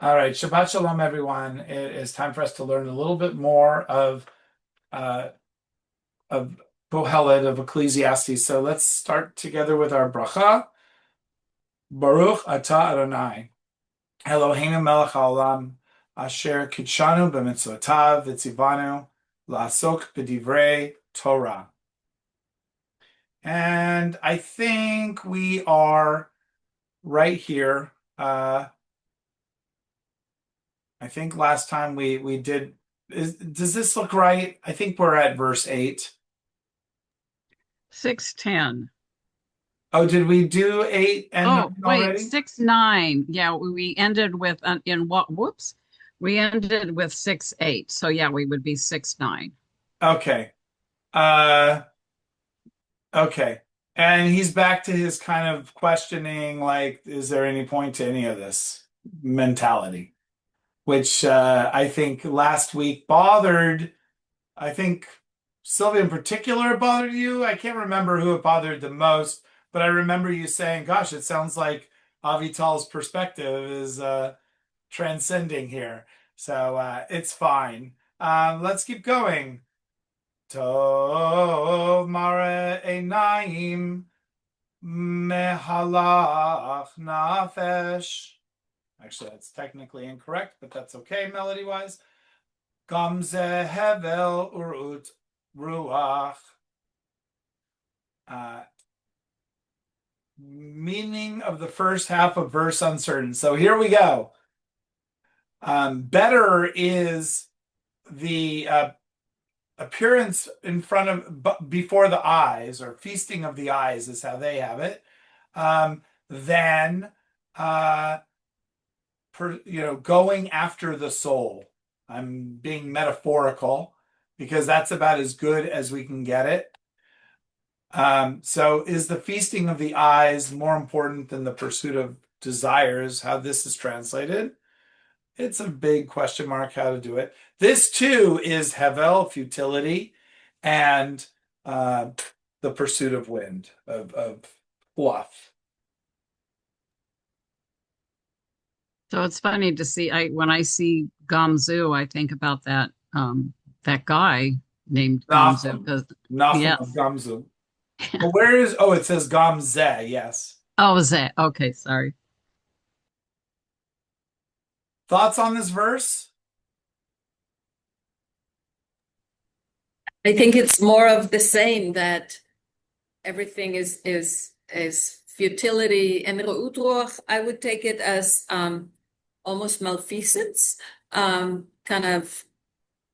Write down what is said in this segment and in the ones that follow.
All right, Shabbat Shalom, everyone. It is time for us to learn a little bit more uh, of Kohelet, of Ecclesiastes. So let's start together with our bracha. Baruch atah Adonai, Eloheinu melech haolam, asher kitshanu b'mitzvotav v'tzivanu la'asok b'divrei Torah. And I think we are right here. I think last time we did. Does this look right? I think we're at verse 8. 6:10. Oh, did we do 8 and 9 Oh, wait, already? 6:9. Yeah, we ended with in what? Whoops. We ended with 6:8. So yeah, we would be 6:9. Okay. Uh okay. And he's back to his kind of questioning, like, is there any point to any of this mentality? Which I think last week bothered, I think Sylvia in particular bothered you. I can't remember who it bothered the most, but I remember you saying, gosh, it sounds like Avital's perspective is transcending here. So it's fine. Let's keep going. Tov mare einayim mehalach nafesh. Actually, that's technically incorrect, but that's okay melody-wise. Gamze hevel urut ruach. Uh, Meaning of the first half of verse uncertain. So here we go. Better is the appearance in front of before the eyes, or feasting of the eyes is how they have it, than going after the soul. I'm being metaphorical because that's about as good as we can get it. So is the feasting of the eyes more important than the pursuit of desires? How this is translated? It's a big question mark how to do it. This too is Hevel, futility, and the pursuit of wind, of fluff. So it's funny to see. When I see Gamzu, I think about that guy named Gamzu. Nachum. Because Nachum of yes. Gamzu. But where is, oh, it says Gamzeh, yes. Oh, is that okay? Sorry. Thoughts on this verse? I think it's more of the same, that everything is futility, and Re'udroch, I would take it as almost malfeasance, kind of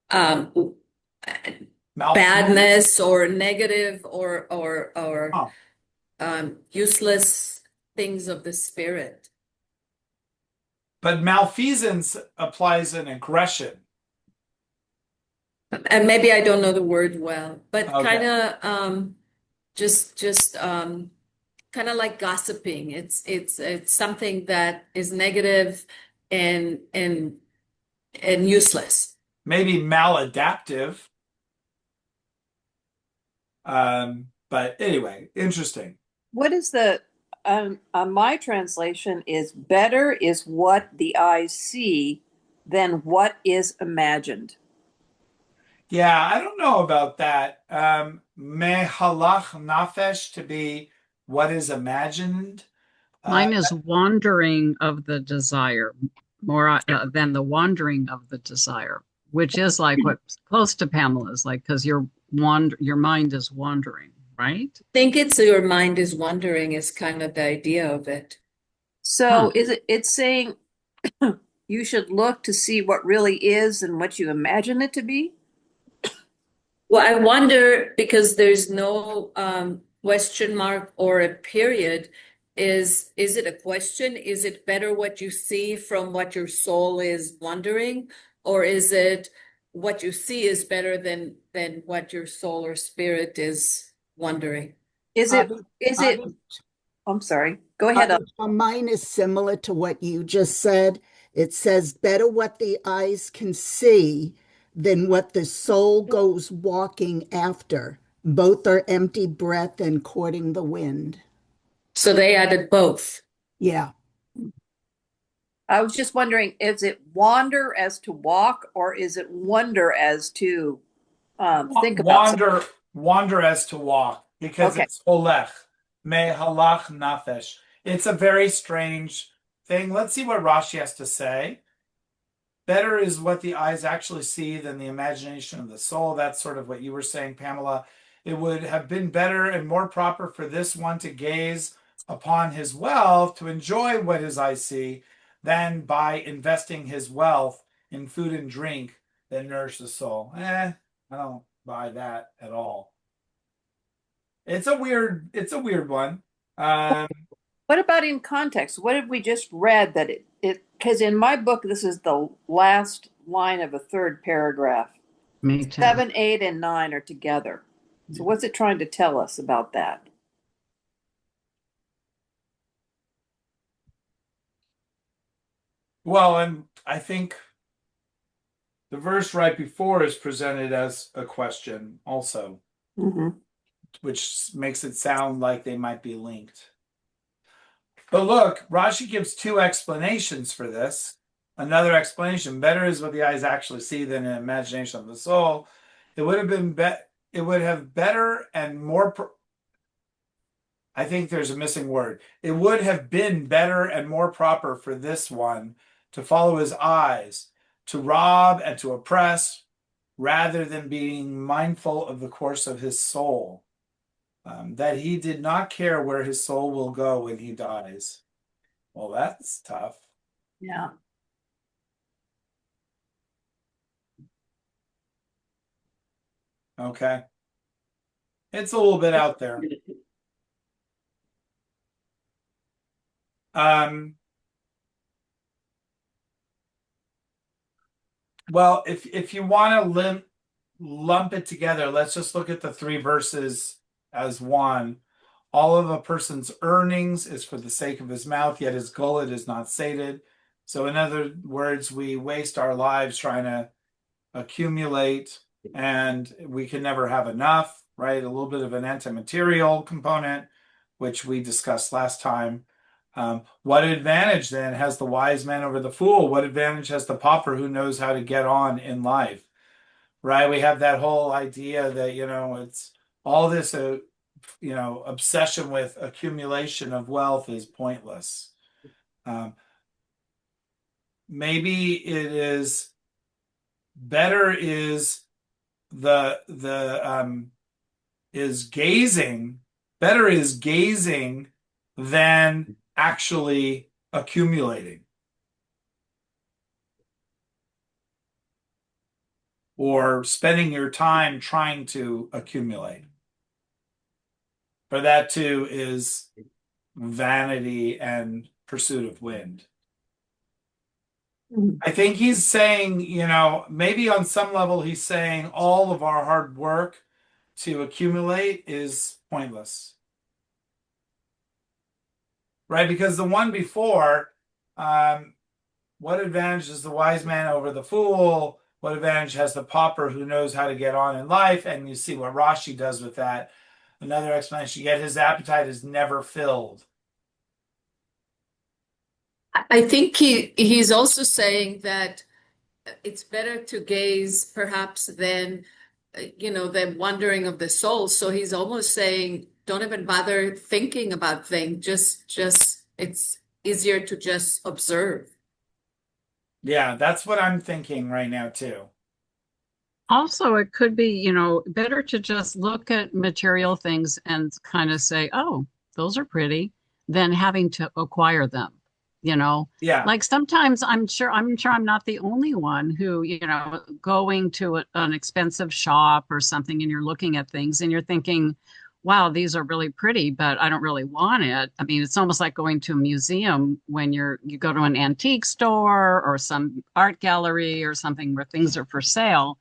um, Malfeasance? badness or negative or Huh. useless things of the spirit. But malfeasance applies an aggression. And maybe I don't know the word well, but Okay. kind of just kind of like gossiping. It's something that is negative and useless. Maybe maladaptive. But anyway, interesting. What is the my translation is better is what the eyes see than what is imagined. Yeah, I don't know about that. Mehalach nafesh to be what is imagined. Uh, Mine is wandering of the desire, more than the wandering of the desire, which is like what close to Pamela's, like because your mind is wandering, right? Think it's your mind is wandering is kind of the idea of it. Huh. So it's saying you should look to see what really is and what you imagine it to be? Well, I wonder, because there's no question mark or a period. Is it a question? Is it better what you see from what your soul is wondering, or is it what you see is better than what your soul or spirit is wondering? Is it Avi, is it Avi, I'm sorry. Go ahead. Mine is similar to what you just said. It says, better what the eyes can see than what the soul goes walking after. Both are empty breath and courting the wind. So they added both. Yeah. I was just wondering, is it wander as to walk, or is it wonder as to think about something? Wander as to walk, because Okay. it's holech, me halach nafesh. It's a very strange thing. Let's see what Rashi has to say. Better is what the eyes actually see than the imagination of the soul. That's sort of what you were saying, Pamela. It would have been better and more proper for this one to gaze upon his wealth, to enjoy what his eyes see, than by investing his wealth in food and drink that nourish the soul. I don't buy that at all. It's a weird one. Um, What about in context? What have we just read that because in my book, this is the last line of a third paragraph. Me too. 7, 8, and 9 are together. So what's it trying to tell us about that? well, and I think the verse right before is presented as a question also, Mm-hmm. which makes it sound like they might be linked. But look, Rashi gives two explanations for this. Another explanation: better is what the eyes actually see than an imagination of the soul. It would have been it would have better and more. I think there's a missing word. It would have been better and more proper for this one to follow his eyes, to rob and to oppress, rather than being mindful of the course of his soul. That he did not care where his soul will go when he dies. Well, that's tough. Yeah. Okay. It's a little bit out there. Um, well, if you want to lump it together, let's just look at the three verses as one. All of a person's earnings is for the sake of his mouth, yet his gullet is not sated. So, in other words, we waste our lives trying to accumulate, and we can never have enough, right? A little bit of an anti-material component, which we discussed last time. What advantage then has the wise man over the fool? What advantage has the pauper who knows how to get on in life? Right? We have that whole idea that, it's all this, obsession with accumulation of wealth is pointless. Um, maybe it is better is the is gazing better is gazing than actually accumulating or spending your time trying to accumulate. For that too is vanity and pursuit of wind. Mhm. I think he's saying, maybe on some level he's saying all of our hard work to accumulate is pointless. Right? Because the one before, what advantage is the wise man over the fool? What advantage has the pauper who knows how to get on in life? And you see what Rashi does with that. Another explanation, yet his appetite is never filled. I think he's also saying that it's better to gaze perhaps than the wandering of the soul. So he's almost saying don't even bother thinking about things. Just it's easier to just observe. Yeah, that's what I'm thinking right now too. Also, it could be, better to just look at material things and kind of say, oh, those are pretty, than having to acquire them, you know. Yeah. Like sometimes I'm sure I'm not the only one who, going to an expensive shop or something and you're looking at things and you're thinking, wow, these are really pretty, but I don't really want it. I mean, it's almost like going to a museum when you go to an antique store or some art gallery or something where things are for sale.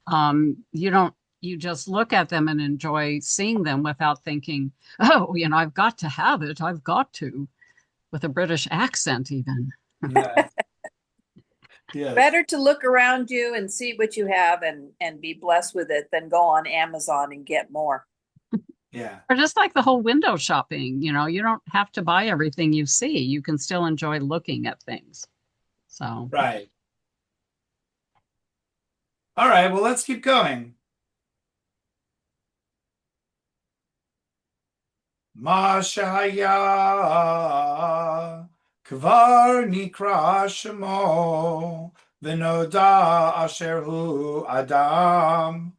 You don't, you just look at them and enjoy seeing them without thinking, oh, I've got to have it. I've got to, with a British accent, even. Yes. Yes. Better to look around you and see what you have and be blessed with it than go on Amazon and get more. Yeah. Or just like the whole window shopping, you don't have to buy everything you see. You can still enjoy looking at things. So Right. All right, well, let's keep going. Ma shaya kvar nikra shemo v'noda asher hu adam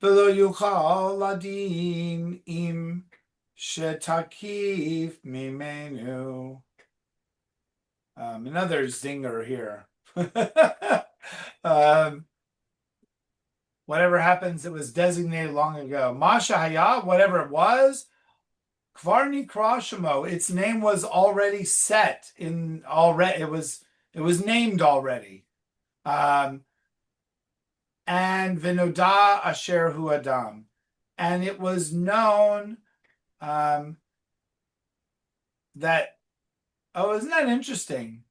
v'lo yuchal ladin im shetakif mimenu. Another zinger here. um, Whatever happens, it was designated long ago. Masha Hayah, whatever it was, Kvarni Krashimo, its name was already set in already. It was named already. Um, and Vinoda Asher Hu Adam, and it was known um, that. Oh, isn't that interesting?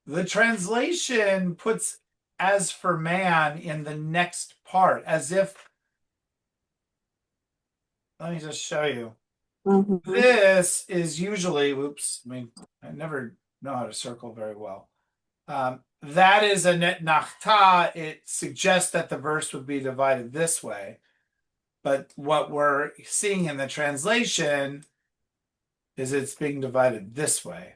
The translation puts "as for man" in the next part, as if. Let me just show you. Mhm. This is usually, oops, I never know how to circle very well. That is a net nachta. It suggests that the verse would be divided this way. But what we're seeing in the translation is it's being divided this way.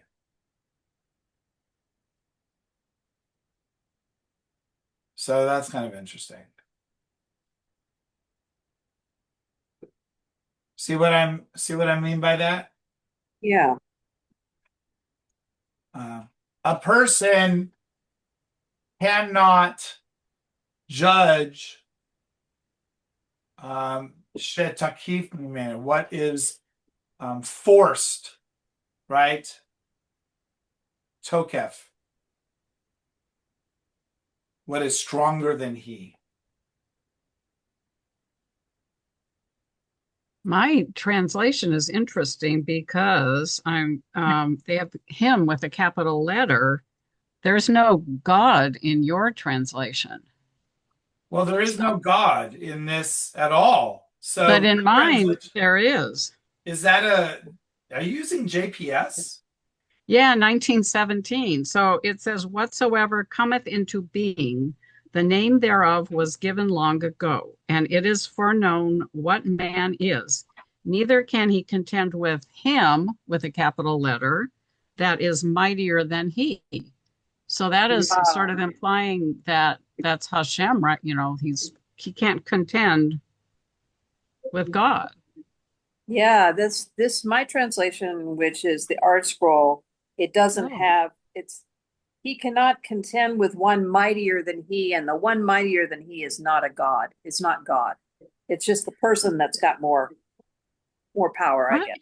So that's kind of interesting. See what I mean by that? Yeah. Uh, a person cannot judge shetakif mimenu, what is forced, right? Tokef, what is stronger than he. my translation is interesting because they have him with a capital letter. There's no God in your translation. Well, there is So, no God in this at all. but So in mine, translation, there is. is that are you using JPS? Yeah, 1917. So it says, whatsoever cometh into being, the name thereof was given long ago, and it is foreknown what man is. Neither can he contend with him, with a capital letter, that is mightier than he. So that is sort of implying that that's Hashem, right? He can't contend with God. Yeah, this my translation, which is the art scroll, it doesn't Oh. have it's he cannot contend with one mightier than he, and the one mightier than he is not a god. It's not God. It's just the person that's got more power, I Right. guess.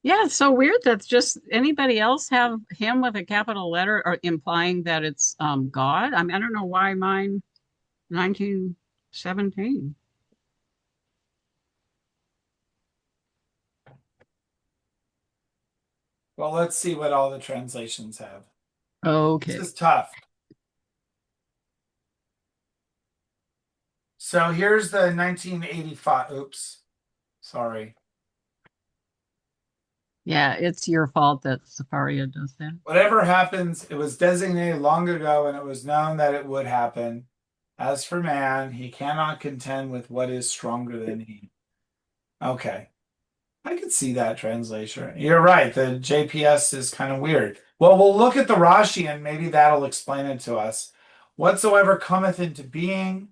Yeah, it's so weird that just anybody else have him with a capital letter or implying that it's God. I mean, I don't know why mine 1917. Well, let's see what all the translations have. This Okay. is tough. So here's the 1985. Oops, sorry. Yeah, it's your fault that Safaria does that. Whatever happens, it was designated long ago, and it was known that it would happen. As for man, he cannot contend with what is stronger than he. Okay. I could see that translation. You're right. The JPS is kind of weird. Well, we'll look at the Rashi and maybe that'll explain it to us. Whatsoever cometh into being,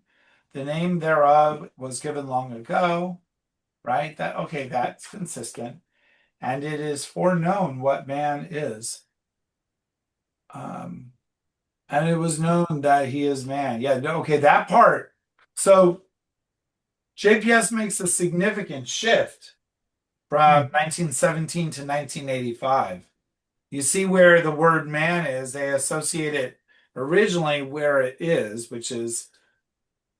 the name thereof was given long ago, right? That's consistent. And it is foreknown what man is. Um, and it was known that he is man. Yeah, okay, that part. So JPS makes a significant shift from 1917 to 1985. You see where the word man is, they associate it originally where it is, which is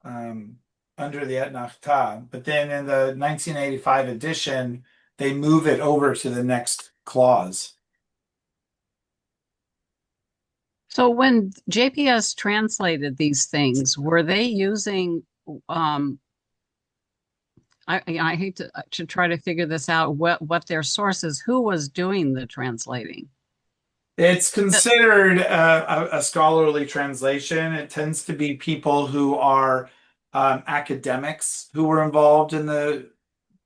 um, under the Etnachta. But then in the 1985 edition, they move it over to the next clause. So when JPS translated these things, were they using um I hate to try to figure this out what their sources, who was doing the translating? It's considered a scholarly translation. It tends to be people who are academics who were involved in the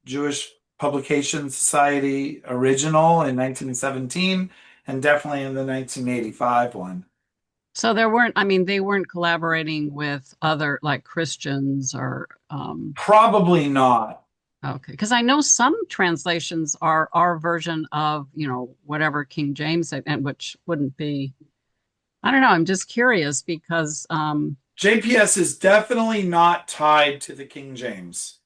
Jewish Publication Society original in 1917 and definitely in the 1985 one. So there weren't, I mean, they weren't collaborating with other like Christians or Probably not. okay, because I know some translations are our version of, you know, whatever King James said, and which wouldn't be, I don't know, I'm just curious because JPS is definitely not tied to the King James.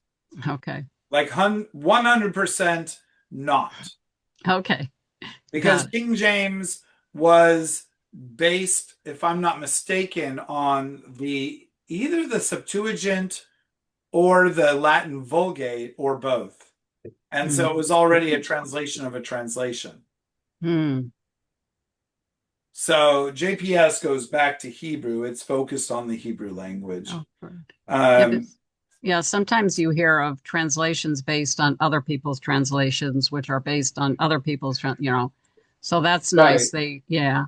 okay. Like 100% not. Okay, Because got it. King James was based, if I'm not mistaken, on the either the Septuagint or the Latin Vulgate or both. And so it Mm. was already a translation of a translation. Hmm. So JPS goes back to Hebrew. It's focused on the Hebrew Oh, language. right. Yeah, but Um, yeah, sometimes you hear of translations based on other people's translations, which are based on other people's, you know. So that's nice. right. They, yeah.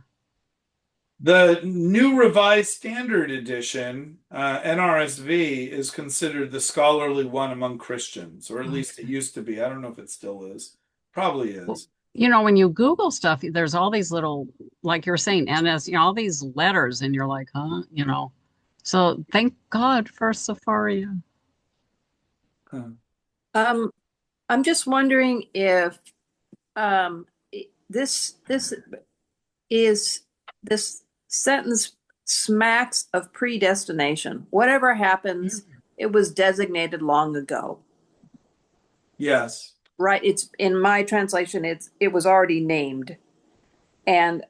The New Revised Standard Edition, NRSV, is considered the scholarly one among Christians, or at least it Okay. used to be. I don't know if it still is. Probably Well, is. you know, when you Google stuff, there's all these little, like you're saying, NS, you know, all these letters, and you're like, huh, you know. So thank God for Safari. Huh. Um, I'm just wondering if this is this sentence smacks of predestination. Whatever happens, it was designated long ago. Yes. Right? It's in my translation, it was already named. And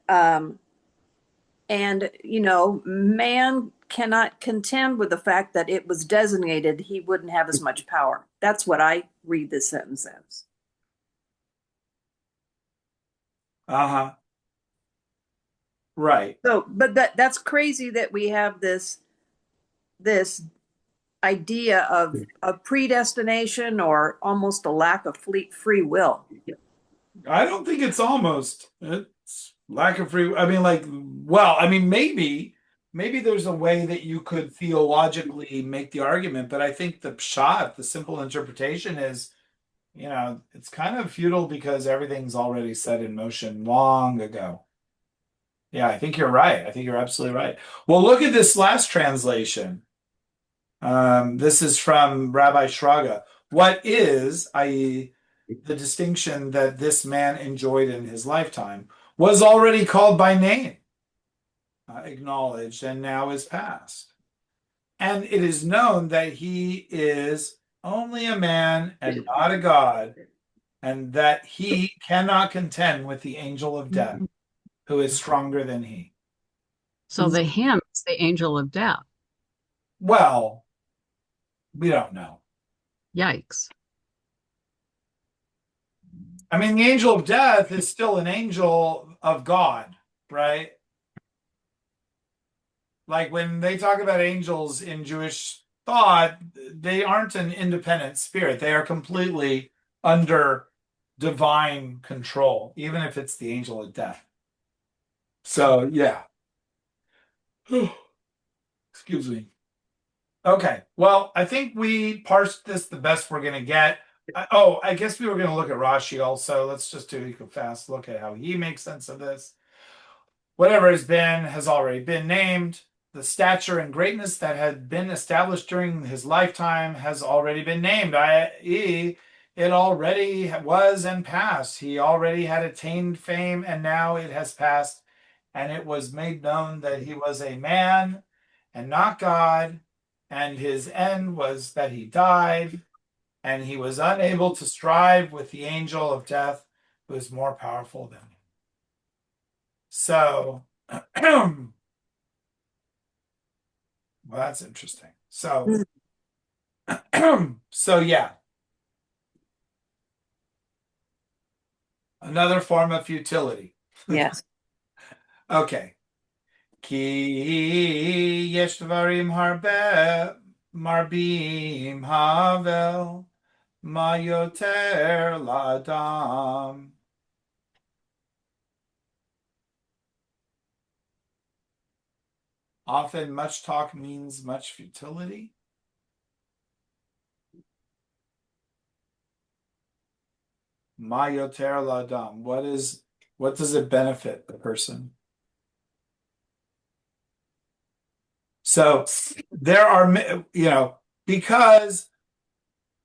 you know, man cannot contend with the fact that it was designated, he wouldn't have as much power. That's what I read this sentence as. Uh-huh. Right. So, but that's crazy that we have this idea of predestination or almost a lack of free will. I don't think it's almost. It's lack of free. I mean, like, well, I mean, maybe there's a way that you could theologically make the argument, but I think the pshat, the simple interpretation is, it's kind of futile because everything's already set in motion long ago. Yeah, I think you're right. I think you're absolutely right. Well, look at this last translation. This is from Rabbi Shraga. What is, i.e., the distinction that this man enjoyed in his lifetime, was already called by name, acknowledged, and now is past. And it is known that he is only a man and not a god, and that he cannot contend with the angel of death, Mhm. who is stronger than he. So the him is the angel of death. Well, we don't know. Yikes. I mean, the angel of death is still an angel of God, right? Like when they talk about angels in Jewish thought, they aren't an independent spirit. They are completely under divine control, even if it's the angel of death. So, yeah. Excuse me. Okay. Well, I think we parsed this the best we're going to get. I guess we were going to look at Rashi also. Let's just do a fast look at how he makes sense of this. Whatever has already been named. The stature and greatness that had been established during his lifetime has already been named, i.e., it already was and passed. He already had attained fame, and now it has passed. And it was made known that he was a man and not God, and his end was that he died, and he was unable to strive with the angel of death, who is more powerful than him. So, well, that's interesting. So, so yeah, another form of futility. Yes. Okay. Ki yesh dvarim harbe marbim havel ma yoter ladam. Often much talk means much futility. Ma yoter l'adam. What does it benefit the person? So there are, because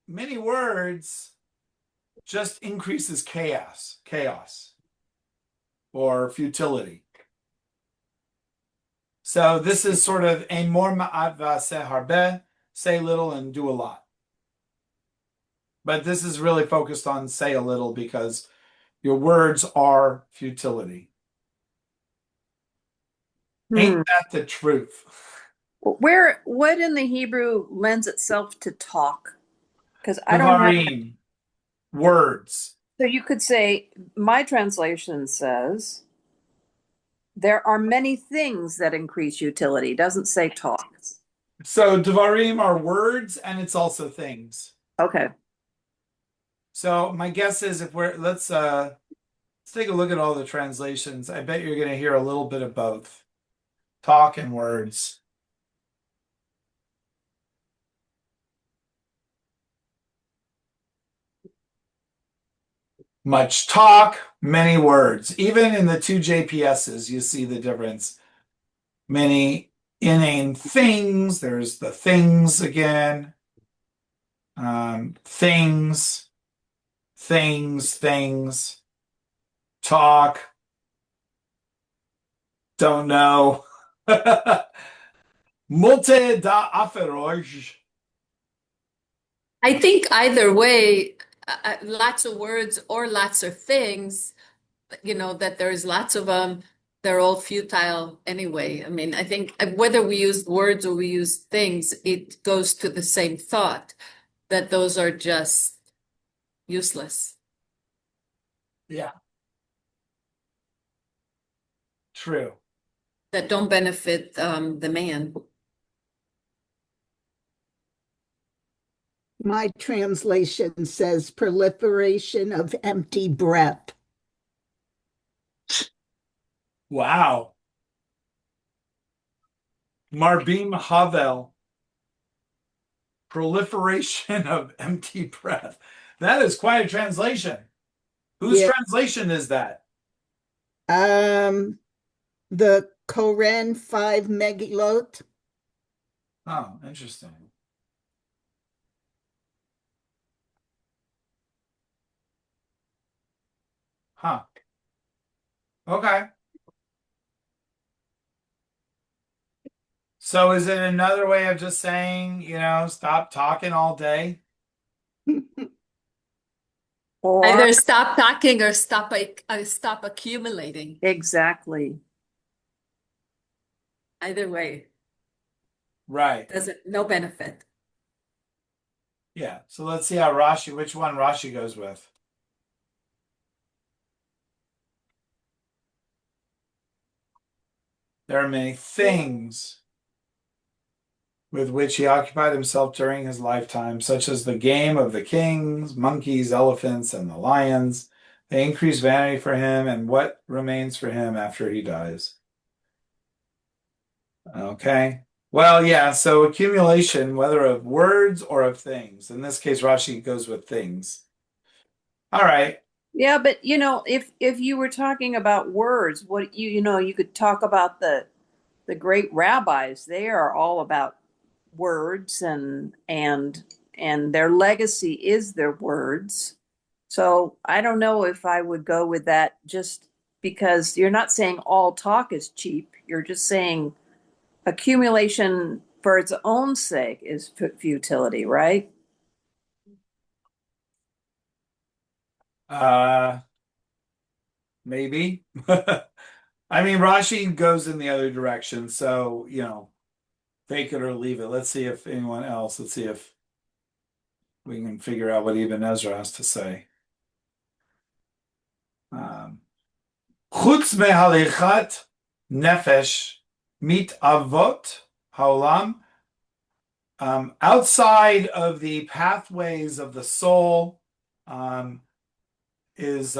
many words just increases chaos or futility. So this is sort of a more ma'at va'aseh harbe, say little and do a lot. But this is really focused on say a little because your words are futility. Ain't that the truth? What in the Hebrew lends itself to talk? Because I don't have, Devarim, words. so you could say, my translation says, there are many things that increase utility. It doesn't say talk. So devarim are words and it's also things. Okay. So my guess is if let's take a look at all the translations. I bet you're going to hear a little bit of both. Talk and words. Much talk, many words. Even in the two JPSs, you see the difference. Many inane things. There's the things again. Things. Talk. Don't know. Multe da aferoj. I think either way, lots of words or lots of things, that there's lots of them, they're all futile anyway. I mean, I think whether we use words or we use things, it goes to the same thought that those are just useless. Yeah, true. That don't benefit the man. My translation says proliferation of empty breath. Wow. Marbim Havel. Proliferation of empty breath. That is quite a translation. Whose Yeah. translation is that? The Koran 5 Megillot. Oh, interesting. Huh. Okay. So is it another way of just saying, stop talking all day? Or Either stop talking or stop accumulating. exactly. Either way, Right. no benefit. Yeah. So let's see which one Rashi goes with. There are many things with which he occupied himself during his lifetime, such as the game of the kings, monkeys, elephants, and the lions. They increase vanity for him and what remains for him after he dies. Okay. Well, yeah, so accumulation, whether of words or of things. In this case, Rashi goes with things. All right. Yeah, but if you were talking about words, what you could talk about the great rabbis. They are all about words and their legacy is their words. So I don't know if I would go with that just because you're not saying all talk is cheap. You're just saying accumulation for its own sake is futility, right? Uh, maybe. I mean, Rashi goes in the other direction, so, take it or leave it. Let's see if let's see if we can figure out what Ibn Ezra has to say. Chutz mehalichat nefesh mit avot haolam. Outside of the pathways of the soul is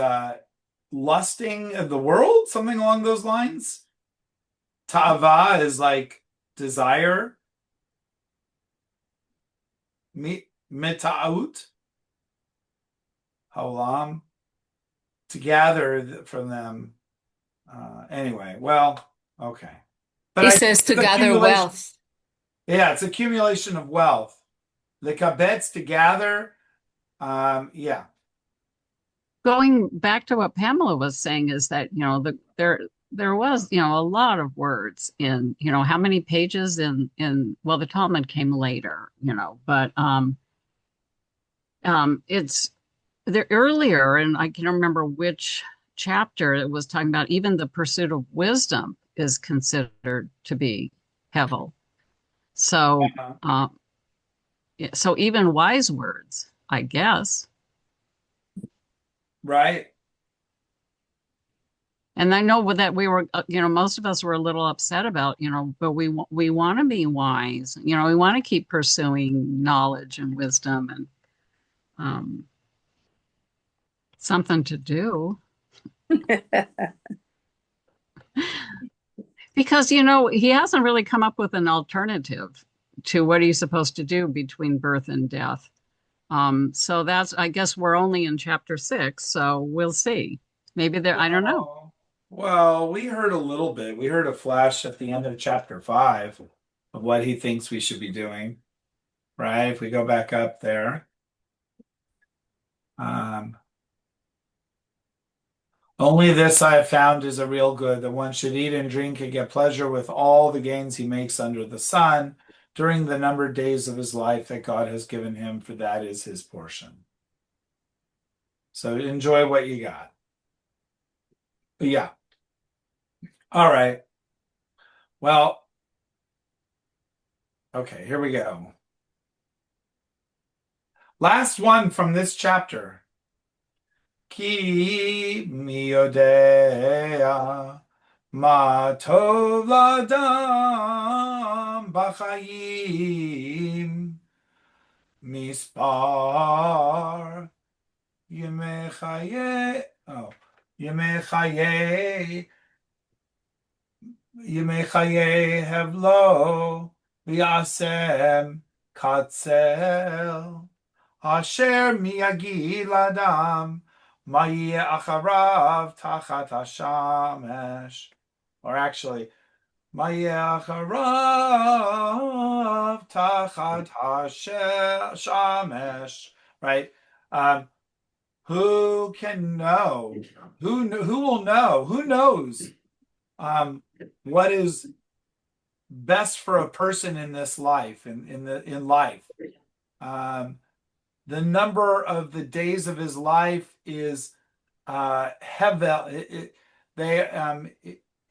lusting of the world, something along those lines. Ta'ava is like desire, mitaut, haolam, to gather from them. Anyway, well, okay. But He I think says to it's gather accumulation. wealth. Yeah, it's accumulation of wealth. The kabetz to gather. Yeah. Going back to what Pamela was saying is that, there was, a lot of words in, how many pages in well, the Talmud came later, but it's there earlier, and I can't remember which chapter it was talking about, even the pursuit of wisdom is considered to be hevel. So Uh, so even wise words, I guess. right. And I know that we were, most of us were a little upset about, but we want to be wise. We want to keep pursuing knowledge and wisdom and um, something to do. Because, he hasn't really come up with an alternative to what he's supposed to do between birth and death. So I guess we're only in chapter 6, so we'll see. Maybe there, I don't know. Well, we heard a little bit. We heard a flash at the end of chapter 5 of what he thinks we should be doing, right? If we go back up there. Um, Only this I have found is a real good, that one should eat and drink and get pleasure with all the gains he makes under the sun during the numbered days of his life that God has given him, for that is his portion. So enjoy what you got. But yeah. All right. Well, okay, here we go. Last one from this chapter. Ki mi yodea ma tov ladam b'chayim mispar yemei chaye yemei chaye hevlo v'yasem katzel asher miyagi ladam ma yeh acharav tachat hashamesh. Or actually, ma yeh acharav tachat hashamesh. Right? Who can know? Who will know? Who knows what is best for a person in this life, in life? The number of the days of his life is hevel.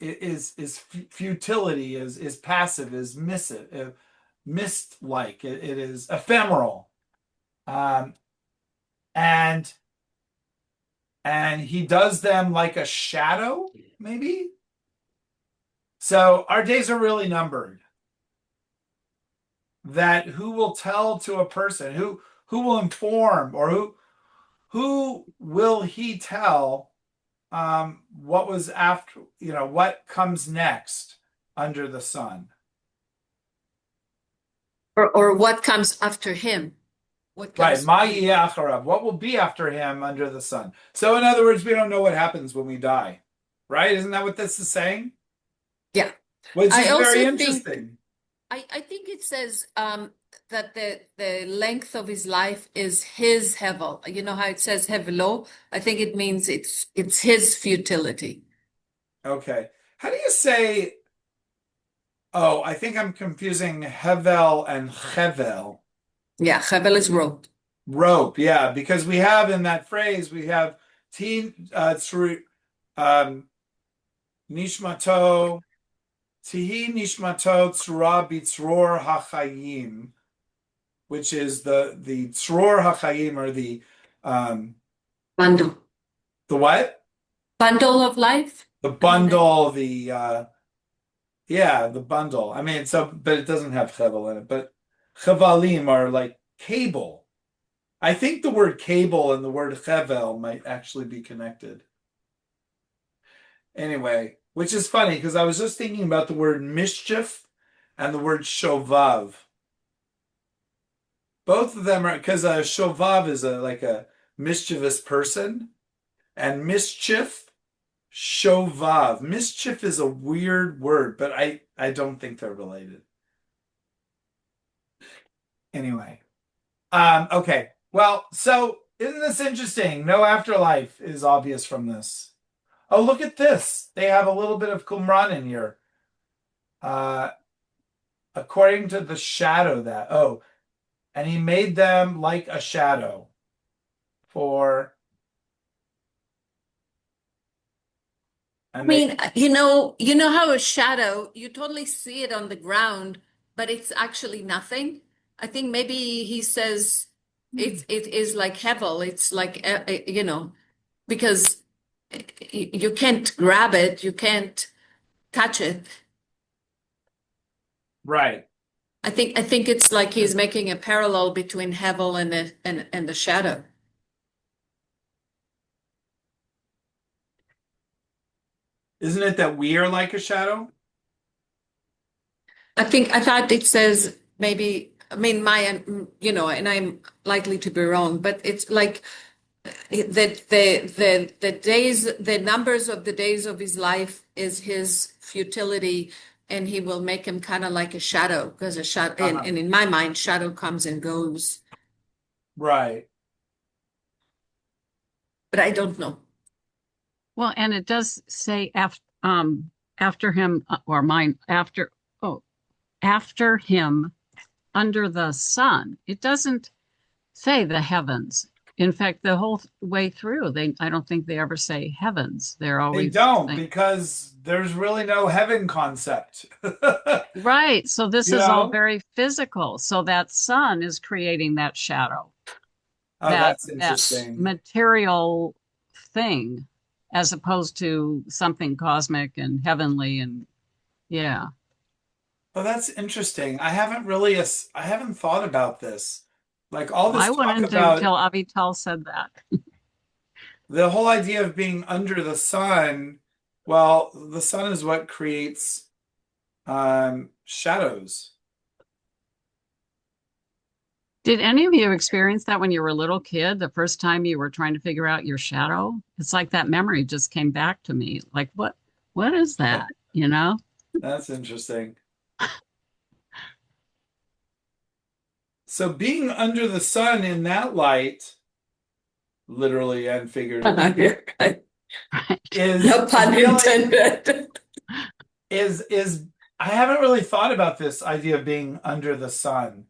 Is futility, is passive, is missive, mist like. It is ephemeral, um, and he does them like a shadow, maybe. So our days are really numbered. That who will tell to a person, who will inform, or who will he tell what was after, what comes next under the sun? Or what comes after him? What Right. comes Ma yeh acharav. What will be after him under the sun? So in other words, we don't know what happens when we die. Right? Isn't that what this is saying? Yeah. Which I is very also think interesting. I think it says that the length of his life is his hevel. You know how it says hevelo? I think it means it's his futility. Okay. How do you say, oh, I think I'm confusing hevel and chevel. Yeah, hevel is rope. Rope, yeah, because we have in that phrase, we have um, nishmato, tihi nishmato tzura bitzror hachayim, which is the tzror hachayim, or Bundle. the what? Bundle of life? The bundle, the bundle. I mean, but it doesn't have chevel in it, but chavalim are like cable. I think the word cable and the word chevel might actually be connected. Anyway, which is funny because I was just thinking about the word mischief and the word shovav. Both of them are because shovav is like a mischievous person, and mischief, shovav. Mischief is a weird word, but I don't think they're related. Anyway, okay. Well, so isn't this interesting? No afterlife is obvious from this. Oh, look at this. They have a little bit of Qumran in here. Uh, according to the shadow that, oh, and he made them like a shadow for, I and they, mean, you know how a shadow, you totally see it on the ground, but it's actually nothing. I think maybe he says it is like hevel. It's like because you can't grab it, you can't touch it. right. I think it's like he's making a parallel between hevel and the shadow. Isn't it that we are like a shadow? I thought it says maybe, I mean, and I'm likely to be wrong, but it's like the days, the numbers of the days of his life is his futility, and he will make him kind of like a shadow, because a shadow, Uh-huh. and in my mind, shadow comes and goes, Right. but I don't know. Well, and it does say after him or mine after him under the sun. It doesn't say the heavens. In fact, the whole way through, I don't think they ever say heavens. They're They always don't saying, because there's really no heaven concept. right. So this You is all know? very physical. So that sun is creating that shadow, Oh, that's that interesting. material thing, as opposed to something cosmic and heavenly. And yeah, Oh, that's interesting. I haven't thought about this. Like all well, I this talk wouldn't about until Avital said that. the whole idea of being under the sun. Well, the sun is what creates shadows. Did any of you experience that when you were a little kid, the first time you were trying to figure out your shadow? It's like that memory just came back to me. Like what is that? You know? That's interesting. So being under the sun in that light, literally and figuratively, Right. is No pun really intended. is I haven't really thought about this idea of being under the sun.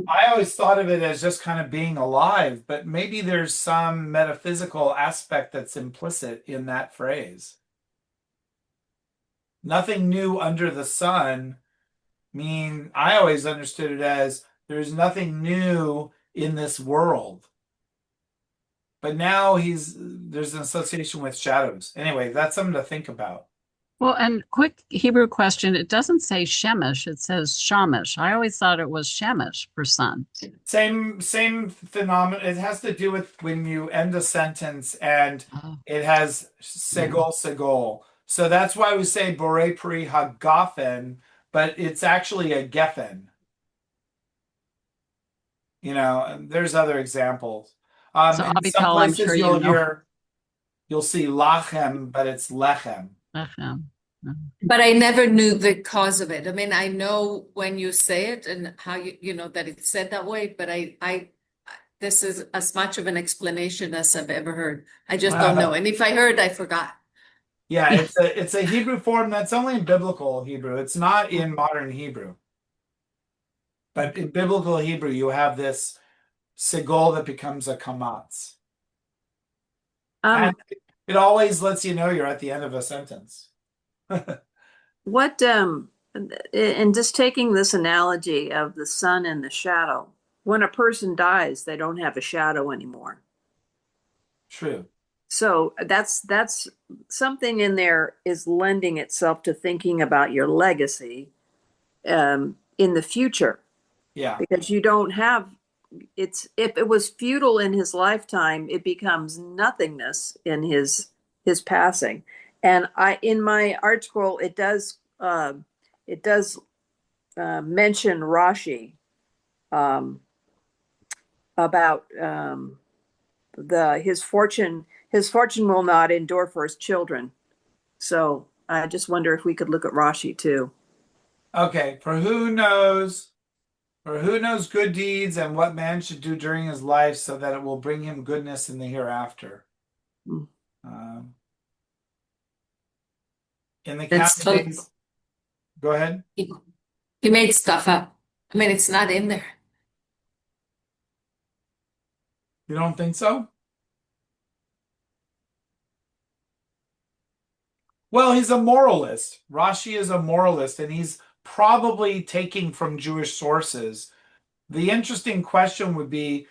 I always thought of it as just kind of being alive, but maybe there's some metaphysical aspect that's implicit in that phrase. Nothing new under the sun mean I always understood it as there's nothing new in this world. But now there's an association with shadows. Anyway, that's something to think about. Well, and quick Hebrew question, it doesn't say Shemesh, it says Shamish. I always thought it was Shemesh for sun. Same phenomenon. It has to do with when you end a sentence and Oh, it has yeah. segol. So that's why we say Borei Pri Hagafen, but it's actually a Geffen. And there's other examples. So In some Avital, I'm sure places you know. you'll see lachem, but it's lechem. Lechem. But I never knew the cause of it. I mean, I know when you say it and how you know that it's said that way, but this is as much of an explanation as I've ever heard. I just don't know. And if I heard, I forgot. Yeah, it's a Hebrew form that's only in biblical Hebrew. It's not in modern Hebrew. But in biblical Hebrew, you have this segol that becomes a kamatz. And Um, it always lets you know you're at the end of a sentence. what and just taking this analogy of the sun and the shadow, when a person dies, they don't have a shadow anymore. True. So that's something in there is lending itself to thinking about your legacy in the future, Yeah. because you don't have it's if it was futile in his lifetime, it becomes nothingness in his passing. And I in my art scroll it does mention Rashi um, about the his fortune will not endure for his children. So I just wonder if we could look at Rashi too. Okay, for who knows good deeds and what man should do during his life so that it will bring him goodness in the hereafter. Hmm. Um, in the That's counting total. days, go ahead. He made stuff up. I mean, it's not in there. You don't think so? Well, he's a moralist. Rashi is a moralist, and he's probably taking from Jewish sources. The interesting question would be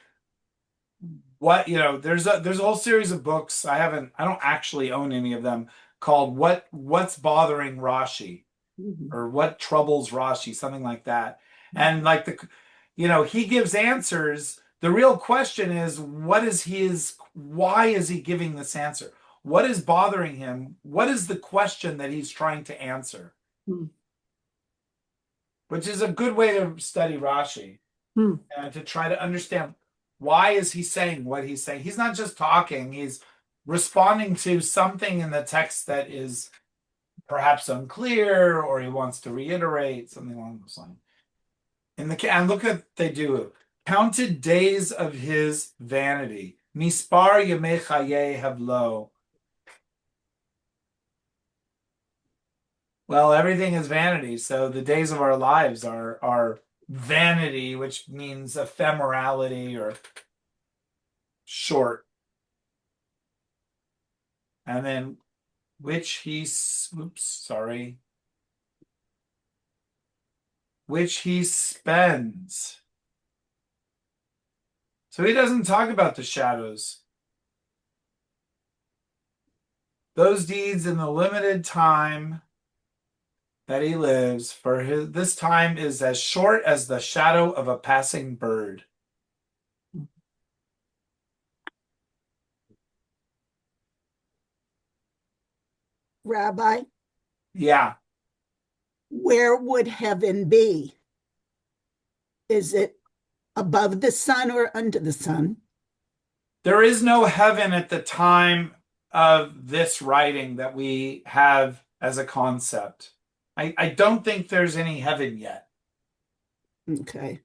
what, there's a whole series of books. I don't actually own any of them called What's Bothering Rashi Mhm. or What Troubles Rashi, something like that. And like he gives answers. The real question is why is he giving this answer? What is bothering him? What is the question that he's trying to answer? Hmm. Which is a good way to study Rashi Hmm. and to try to understand why is he saying what he's saying. He's not just talking, he's responding to something in the text that is perhaps unclear or he wants to reiterate something along those lines. And look at they do counted days of his vanity. Mispar yemei chaye havlo. Well, everything is vanity, so the days of our lives are vanity, which means ephemerality or short. And then which he spends. So he doesn't talk about the shadows. Those deeds in the limited time that he lives, for this time is as short as the shadow of a passing bird. Rabbi, Yeah. where would heaven be? Is it above the sun or under the sun? There is no heaven at the time of this writing that we have as a concept. I don't think there's any heaven yet. Okay.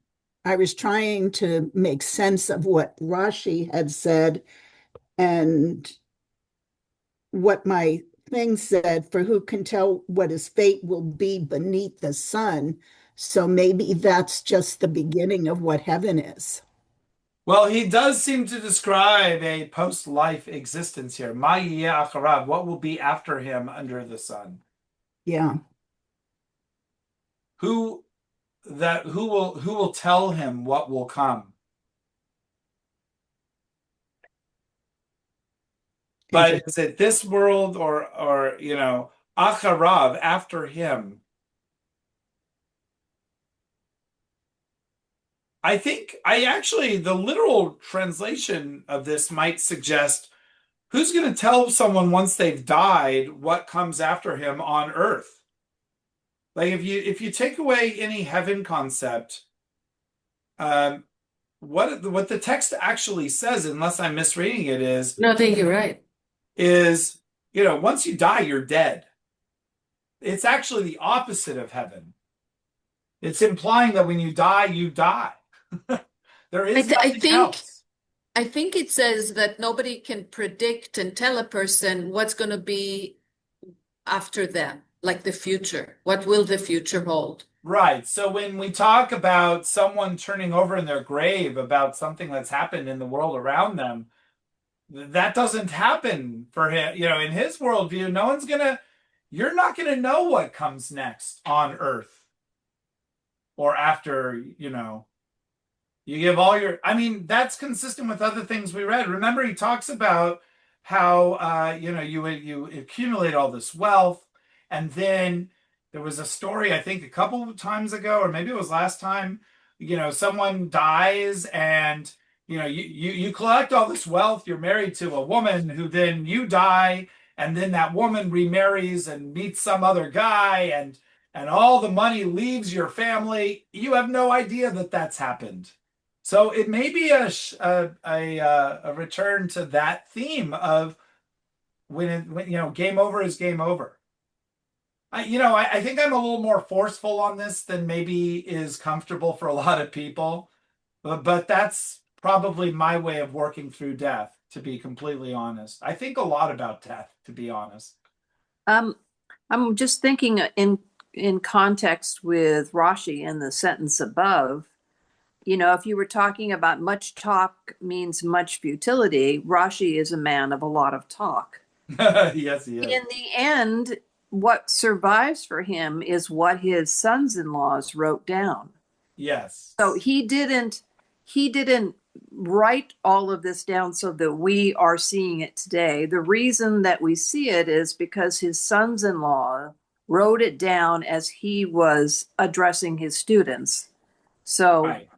I was trying to make sense of what Rashi had said and what my thing said, for who can tell what his fate will be beneath the sun. So maybe that's just the beginning of what heaven is. Well, he does seem to describe a post-life existence here. Ma yiyeh acharav, what will be after him under the sun? Yeah. Who who will tell him what will come? But Interesting. is it this world or acharav after him? I think the literal translation of this might suggest who's going to tell someone once they've died what comes after him on earth? Like if you take away any heaven concept, um, what the text actually says, unless I'm misreading it, No, I think you're right. is once you die, you're dead. It's actually the opposite of heaven. It's implying that when you die, you die. There I, is th I nothing think else. I think it says that nobody can predict and tell a person what's going to be after them, like the future. What will the future hold? Right. So when we talk about someone turning over in their grave about something that's happened in the world around them, that doesn't happen for him. In his worldview, you're not gonna know what comes next on Earth or after, you give all I mean, that's consistent with other things we read. Remember, he talks about how, you accumulate all this wealth, and then there was a story, I think, a couple of times ago, or maybe it was last time, someone dies and, you collect all this wealth, you're married to a woman who then you die, and then that woman remarries and meets some other guy, and and all the money leaves your family, you have no idea that that's happened. So it may be a return to that theme of when game over is game over. I think I'm a little more forceful on this than maybe is comfortable for a lot of people, but that's probably my way of working through death, to be completely honest. I think a lot about death, to be honest. Um, I'm just thinking in context with Rashi in the sentence above. If you were talking about much talk means much futility, Rashi is a man of a lot of talk. Yes, he is. In the end, what survives for him is what his sons-in-laws wrote down. Yes. So he didn't write all of this down so that we are seeing it today. The reason that we see it is because his sons-in-law wrote it down as he was addressing his students. So, Right.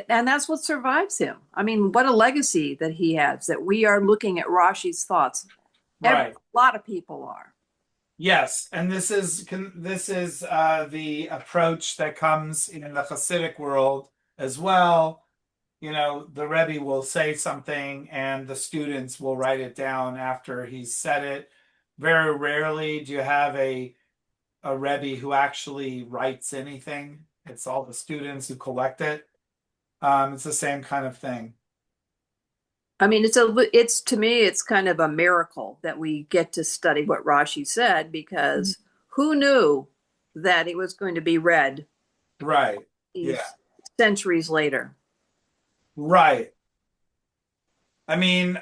and that's what survives him. I mean, what a legacy that he has, that we are looking at Rashi's thoughts. A Right. lot of people are. Yes, and this is the approach that comes in the Hasidic world as well. The Rebbe will say something and the students will write it down after he's said it. Very rarely do you have a Rebbe who actually writes anything. It's all the students who collect it. It's the same kind of thing. I mean, it's to me, it's kind of a miracle that we get to study what Rashi said, because who knew that it was going to be read Right. Yeah. these centuries later? Right. I mean,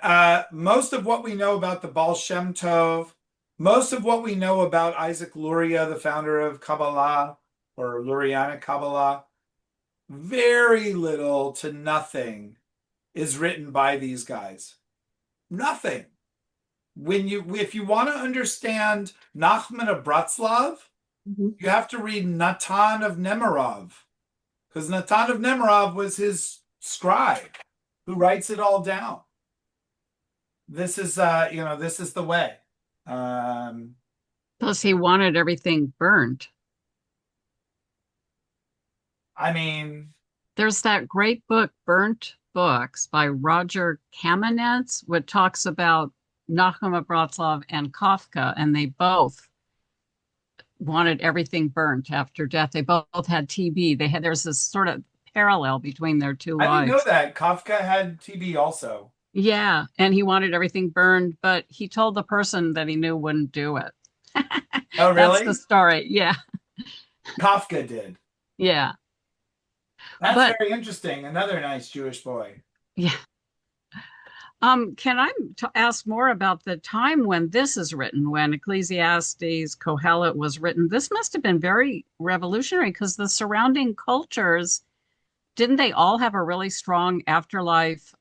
most of what we know about the Baal Shem Tov, most of what we know about Isaac Luria, the founder of Kabbalah or Lurianic Kabbalah, very little to nothing is written by these guys. Nothing. If you want to understand Nachman of Bratslav, Mhm. you have to read Natan of Nemirov, because Natan of Nemirov was his scribe who writes it all down. This is the way. Um, Plus, he wanted everything burnt. I mean, There's that great book, Burnt Books, by Roger Kamenetz, which talks about Nachum of Bratslav and Kafka, and they both wanted everything burnt after death. They both had TB. There's this sort of parallel between their two I didn't know lives. that Kafka had TB also. Yeah, and he wanted everything burned, but he told the person that he knew wouldn't do it. Oh, That's the really? story. Yeah, Kafka did. yeah. That's But very interesting. Another nice Jewish boy. yeah. Can I ask more about the time when this is written, when Ecclesiastes, Kohelet was written? This must have been very revolutionary because the surrounding cultures, didn't they all have a really strong afterlife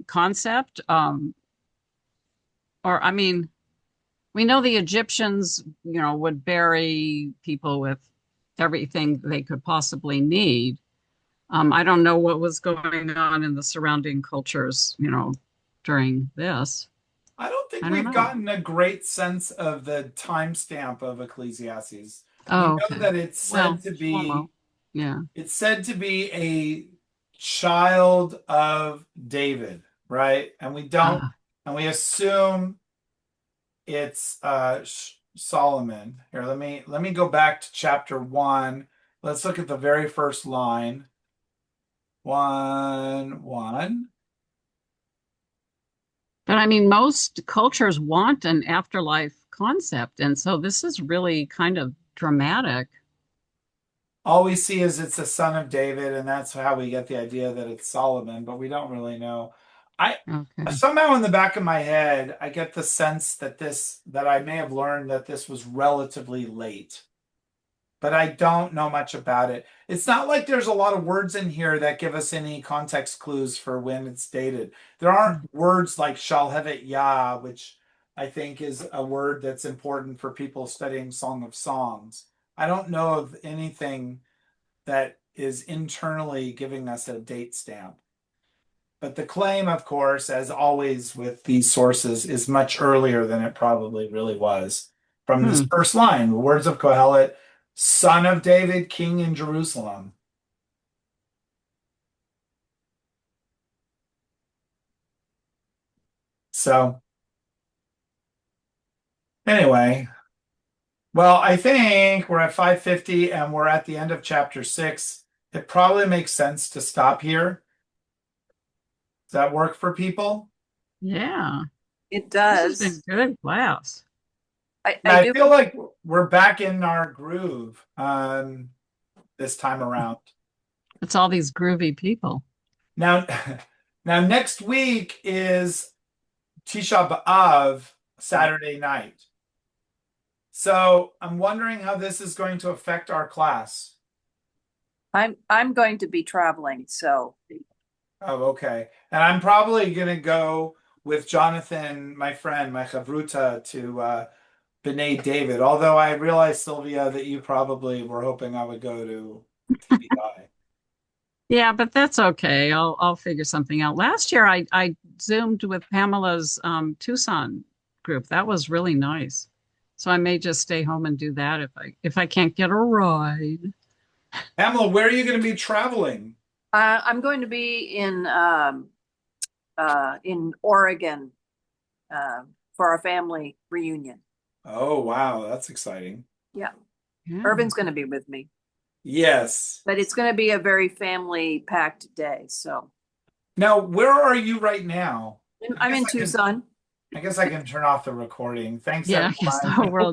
concept? Or, I mean, we know the Egyptians, would bury people with everything they could possibly need. I don't know what was going on in the surrounding cultures, during this. I don't think I don't we've know. gotten a great sense of the timestamp of Ecclesiastes. We Oh, know okay. that it's Well, said to Shlomo. be Yeah. it's said to be a child of David, right? Uh, And we assume it's Solomon. Here, let me go back to chapter 1. Let's look at the very first line. 1:1. but I mean, most cultures want an afterlife concept. And so this is really kind of dramatic. All we see is it's a son of David, and that's how we get the idea that it's Solomon, but we don't really know. I Okay. somehow in the back of my head, I get the sense that I may have learned that this was relatively late, but I don't know much about it. It's not like there's a lot of words in here that give us any context clues for when it's dated. There aren't words like Shalhevet Yah, which I think is a word that's important for people studying Song of Songs. I don't know of anything that is internally giving us a date stamp. But the claim, of course, as always with these sources, is much earlier than it probably really was. from this Hmm. first line, the words of Kohelet, son of David, king in Jerusalem. So anyway, well, I think we're at 5:50 and we're at the end of chapter 6. It probably makes sense to stop here. Does that work for people? Yeah, It this has been does. good class. And I I do. feel like we're back in our groove this time around. It's all these groovy people. Now, now next week is Tisha B'Av, Saturday night. So I'm wondering how this is going to affect our class. I'm going to be traveling, so Oh, okay. And I'm probably gonna go with Jonathan, my friend, my chavruta, to B'nai David. Although I realize, Sylvia, that you probably were hoping I would go to TBI. Yeah, but that's okay. I'll figure something out. Last year I zoomed with Pamela's Tucson group. That was really nice. So I may just stay home and do that if I can't get a ride. Pamela, where are you going to be traveling? I'm going to be in Oregon for our family reunion. Oh, wow, that's exciting. Yeah, Yeah. Irvin's going to be with me, Yes. but it's going to be a very family packed day. So Now, where are you right now? I'm in Tucson. I guess I can turn off the recording. Thanks, Yeah, I guess the everyone. whole world